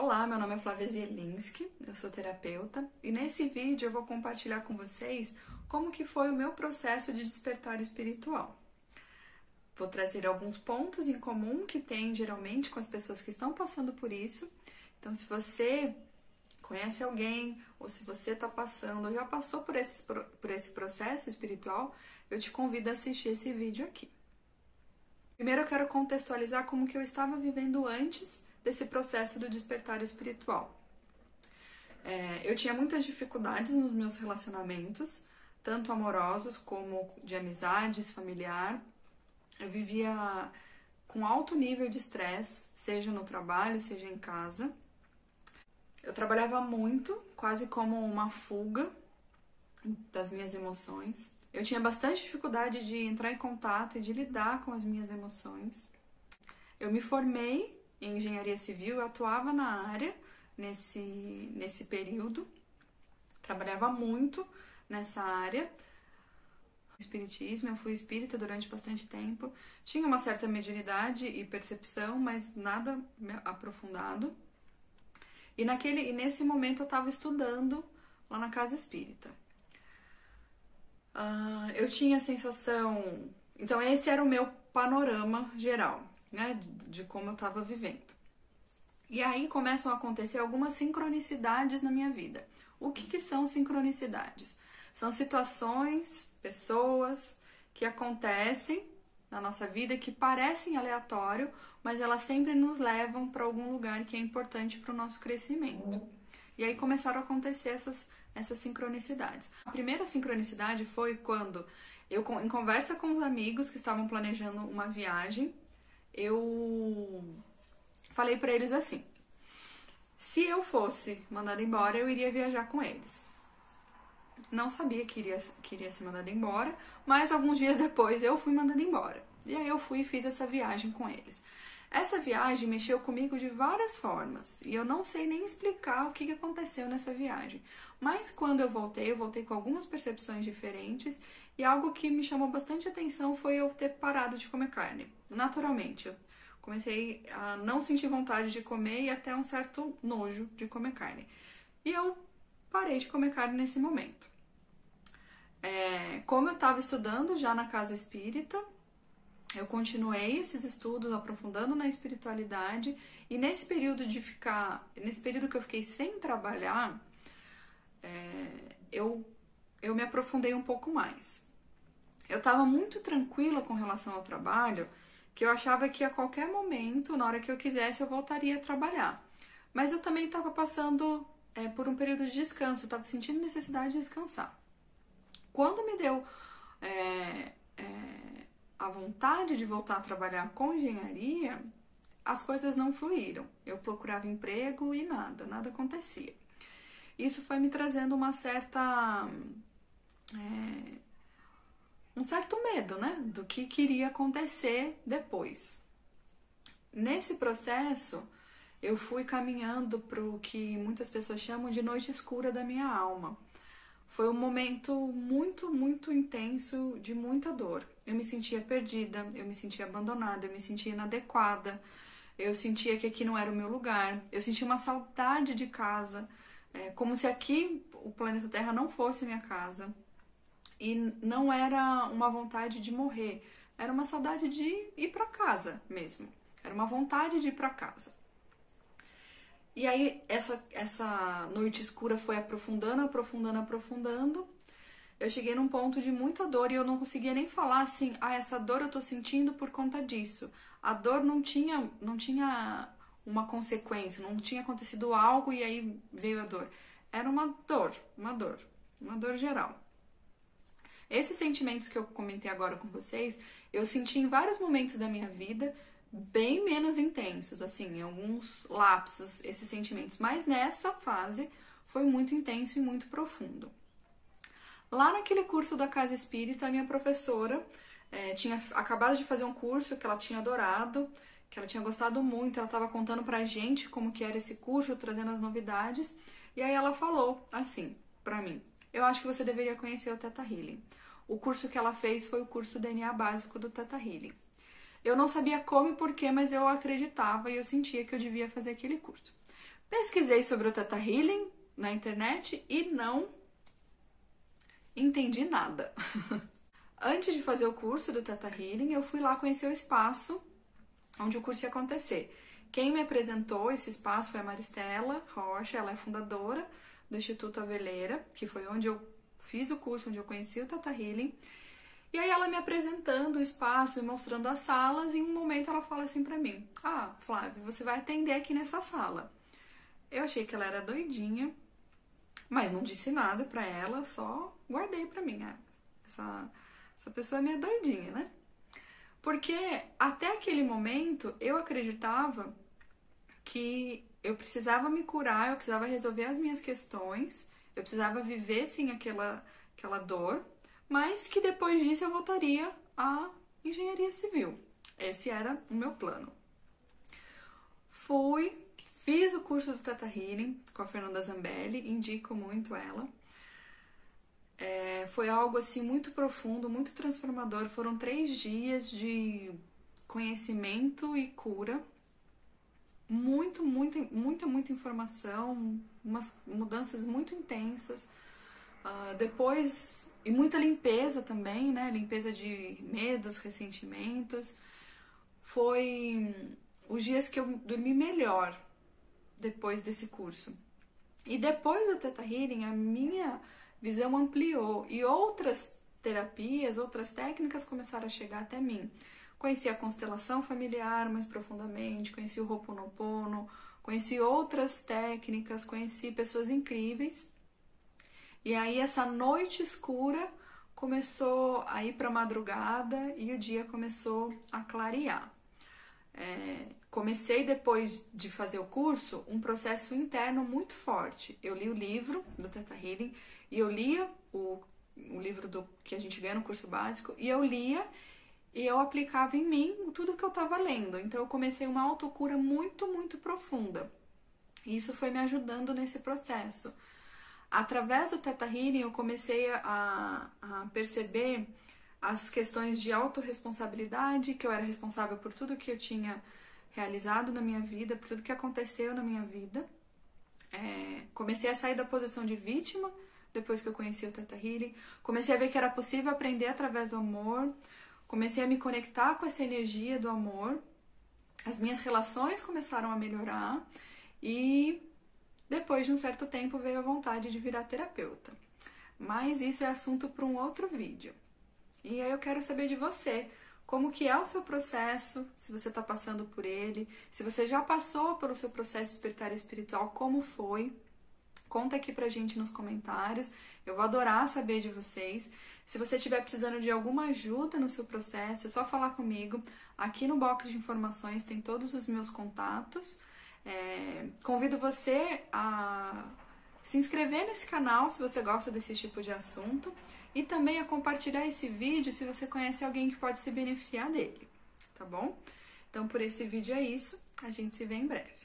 Olá, meu nome é Flávia Zielinski, eu sou terapeuta e nesse vídeo eu vou compartilhar com vocês como que foi o meu processo de despertar espiritual. Vou trazer alguns pontos em comum que tem geralmente com as pessoas que estão passando por isso. Então, se você conhece alguém ou se você está passando ou já passou por esse processo espiritual, eu te convido a assistir esse vídeo aqui. Primeiro eu quero contextualizar como que eu estava vivendo antes desse processo do despertar espiritual. Eu tinha muitas dificuldades nos meus relacionamentos, tanto amorosos como de amizades, familiar. Eu vivia com alto nível de estresse, seja no trabalho, seja em casa. Eu trabalhava muito, quase como uma fuga das minhas emoções. Eu tinha bastante dificuldade de entrar em contato e de lidar com as minhas emoções. Eu me formei em engenharia civil, eu atuava na área nesse período, trabalhava muito nessa área. Espiritismo, eu fui espírita durante bastante tempo, tinha uma certa mediunidade e percepção, mas nada aprofundado. E nesse momento eu estava estudando lá na casa espírita. Eu tinha a sensação... Então esse era o meu panorama geral, né, de como eu estava vivendo. E aí começam a acontecer algumas sincronicidades na minha vida. O que são sincronicidades? São situações, pessoas que acontecem na nossa vida que parecem aleatório, mas elas sempre nos levam para algum lugar que é importante para o nosso crescimento. E aí começaram a acontecer essas sincronicidades. A primeira sincronicidade foi quando eu, em conversa com os amigos que estavam planejando uma viagem, eu falei para eles assim: se eu fosse mandada embora, eu iria viajar com eles. Não sabia que iria ser mandada embora, mas alguns dias depois eu fui mandada embora. E aí eu fui e fiz essa viagem com eles. Essa viagem mexeu comigo de várias formas, e eu não sei nem explicar o que aconteceu nessa viagem. Mas quando eu voltei com algumas percepções diferentes, e algo que me chamou bastante atenção foi eu ter parado de comer carne. Naturalmente, eu comecei a não sentir vontade de comer e até um certo nojo de comer carne. E eu parei de comer carne nesse momento. Como eu estava estudando já na casa espírita, eu continuei esses estudos, aprofundando na espiritualidade, e nesse período que eu fiquei sem trabalhar, eu me aprofundei um pouco mais. Eu estava muito tranquila com relação ao trabalho, que eu achava que a qualquer momento, na hora que eu quisesse, eu voltaria a trabalhar. Mas eu também estava passando por um período de descanso, eu estava sentindo necessidade de descansar. Quando me deu a vontade de voltar a trabalhar com engenharia, as coisas não fluíram. Eu procurava emprego e nada acontecia. Isso foi me trazendo um certo medo, né, do que iria acontecer depois. Nesse processo, eu fui caminhando para o que muitas pessoas chamam de noite escura da minha alma. Foi um momento muito intenso de muita dor. Eu me sentia perdida, eu me sentia abandonada, eu me sentia inadequada, eu sentia que aqui não era o meu lugar, eu sentia uma saudade de casa, como se aqui o planeta Terra não fosse minha casa. E não era uma vontade de morrer, era uma saudade de ir para casa mesmo. Era uma vontade de ir para casa. E aí essa noite escura foi aprofundando. Eu cheguei num ponto de muita dor e eu não conseguia nem falar assim: essa dor eu tô sentindo por conta disso. A dor não tinha uma consequência, não tinha acontecido algo e aí veio a dor. Era uma dor geral. Esses sentimentos que eu comentei agora com vocês, eu senti em vários momentos da minha vida, bem menos intensos, assim, em alguns lapsos, esses sentimentos. Mas nessa fase foi muito intenso e muito profundo. Lá naquele curso da Casa Espírita, a minha professora tinha acabado de fazer um curso que ela tinha adorado, que ela tinha gostado muito, ela estava contando pra gente como que era esse curso, trazendo as novidades, e aí ela falou assim pra mim: eu acho que você deveria conhecer o Theta Healing. O curso que ela fez foi o curso DNA básico do Theta Healing. Eu não sabia como e porquê, mas eu acreditava e eu sentia que eu devia fazer aquele curso. Pesquisei sobre o Theta Healing na internet e não entendi nada. Antes de fazer o curso do Theta Healing, eu fui lá conhecer o espaço onde o curso ia acontecer. Quem me apresentou esse espaço foi a Maristela Rocha, ela é fundadora do Instituto Aveleira, que foi onde eu fiz o curso, onde eu conheci o Theta Healing. E aí ela me apresentando o espaço, me mostrando as salas, e em um momento ela fala assim pra mim: ah, Flávia, você vai atender aqui nessa sala. Eu achei que ela era doidinha, mas não disse nada pra ela, só guardei pra mim. Ah, essa pessoa é meio doidinha, né? Porque até aquele momento eu acreditava que eu precisava me curar, eu precisava resolver as minhas questões, eu precisava viver sem aquela dor, mas que depois disso eu voltaria à engenharia civil. Esse era o meu plano. Fiz o curso do Theta Healing com a Fernanda Zambelli, indico muito ela. Foi algo assim muito profundo, muito transformador. Foram 3 dias de conhecimento e cura. Muita informação, umas mudanças muito intensas. Depois, e muita limpeza também, né? Limpeza de medos, ressentimentos. Foi os dias que eu dormi melhor depois desse curso. E depois do Theta Healing, a minha visão ampliou e outras terapias, outras técnicas começaram a chegar até mim. Conheci a constelação familiar mais profundamente, conheci o Ho'oponopono, conheci outras técnicas, conheci pessoas incríveis. E aí essa noite escura começou a ir para a madrugada e o dia começou a clarear. Comecei, depois de fazer o curso, um processo interno muito forte. Eu li o livro do Theta Healing e eu lia o livro que a gente ganha no curso básico, e eu lia e eu aplicava em mim tudo que eu estava lendo. Então eu comecei uma autocura muito profunda. E isso foi me ajudando nesse processo. Através do Theta Healing eu comecei a perceber as questões de autorresponsabilidade, que eu era responsável por tudo que eu tinha realizado na minha vida, por tudo que aconteceu na minha vida. Comecei a sair da posição de vítima depois que eu conheci o Theta Healing. Comecei a ver que era possível aprender através do amor. Comecei a me conectar com essa energia do amor. As minhas relações começaram a melhorar e depois de um certo tempo veio a vontade de virar terapeuta. Mas isso é assunto para um outro vídeo. E aí eu quero saber de você, como que é o seu processo, se você está passando por ele, se você já passou pelo seu processo de despertar espiritual, como foi? Conta aqui pra gente nos comentários, eu vou adorar saber de vocês. Se você estiver precisando de alguma ajuda no seu processo, é só falar comigo. Aqui no box de informações tem todos os meus contatos. Convido você a se inscrever nesse canal se você gosta desse tipo de assunto e também a compartilhar esse vídeo se você conhece alguém que pode se beneficiar dele, tá bom? Então por esse vídeo é isso, a gente se vê em breve.